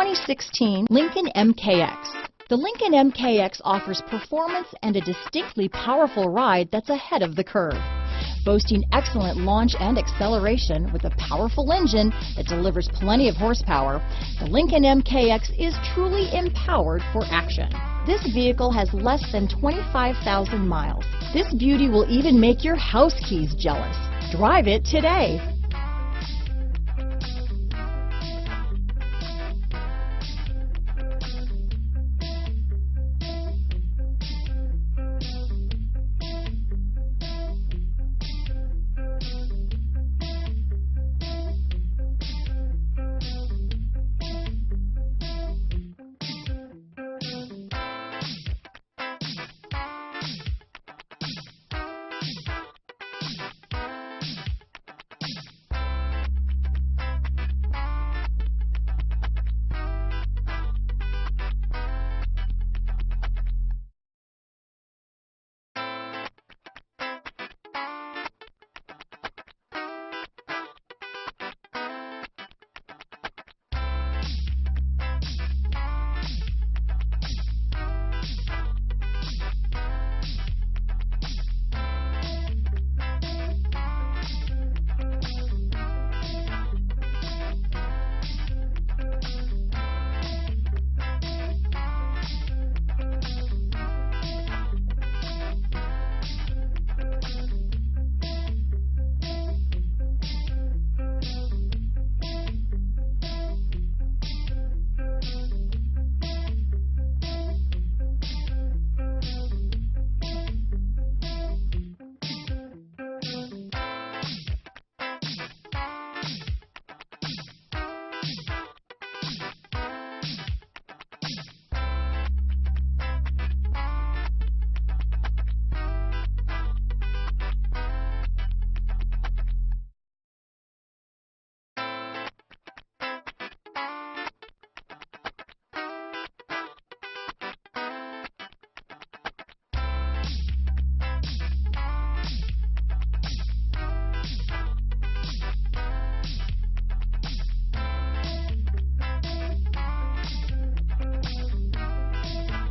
2016 Lincoln MKX. The Lincoln MKX offers performance and a distinctly powerful ride that's ahead of the curve. Boasting excellent launch and acceleration with a powerful engine that delivers plenty of horsepower, the Lincoln MKX is truly empowered for action. This vehicle has less than 25,000 miles. This beauty will even make your house keys jealous. Drive it today.